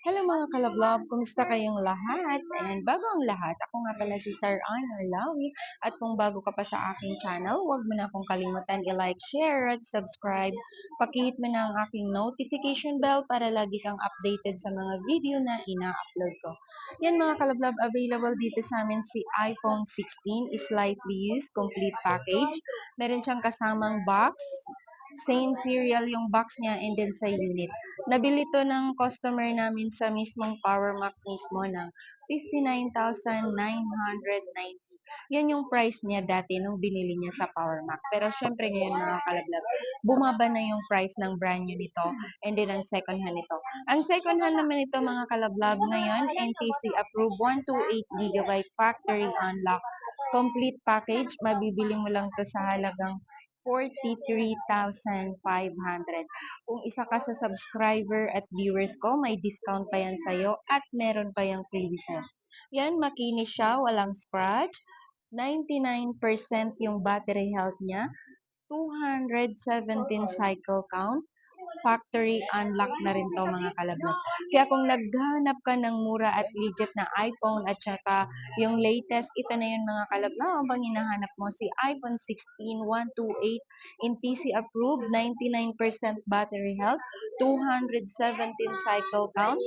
Hello mga kalablog, kumusta kayong lahat? And bago ang lahat, ako nga pala si Sir Arnold Lawi. At kung bago ka pa sa aking channel, huwag mo na akong kalimutan i-like, share, at subscribe. Pakihit mo na ang aking notification bell para lagi kang updated sa mga video na ina-upload ko. Yan mga kalablog, available dito sa amin si iPhone 16 slightly used, complete package. Meron siyang kasamang box, same serial yung box niya and then sa unit. Nabili to ng customer namin sa mismong Power Mac mismo ng 59,990. Yan yung price niya dati nung binili niya sa Power Mac. Pero syempre ngayon mga kalablag, bumaba na yung price ng brand new nito and then ang second hand nito. Ang second hand naman ito mga kalablag ngayon, NTC approved 128 GB factory unlock complete package. Mabibili mo lang to sa halagang 43,500. Kung isa ka sa subscriber at viewers ko, may discount pa yan sa'yo at meron pa yung freebies yan. Yan, makinis siya, walang scratch. 99% yung battery health niya. 217 cycle count. Factory unlock na rin to mga kalabot. Kaya kung naghahanap ka ng mura at legit na iPhone at saka yung latest, ito na yun mga kalabla. Habang hinahanap mo si iPhone 16 128 NTC approved, 99% battery health, 217 cycle count.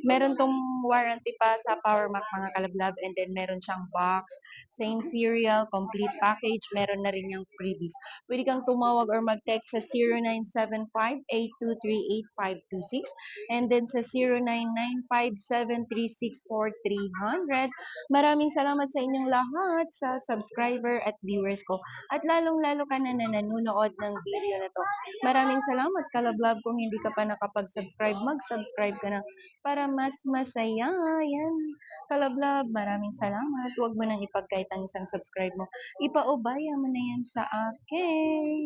Meron tong warranty pa sa Power Mac mga kalablab and then meron siyang box, same serial, complete package, meron na rin yung freebies. Pwede kang tumawag or mag-text sa 0975-823-8526 and then sa 0995-736-4300. Maraming salamat sa inyong lahat sa subscriber at viewers ko at lalong-lalo ka na nanonood ng video na to. Maraming salamat kalablab, kung hindi ka pa nakapag-subscribe, mag-subscribe ka na para mas masaya. Yan, kalablab, maraming salamat. Huwag mo nang ipagkait ang isang subscribe mo. Ipaubaya mo na yan sa akin.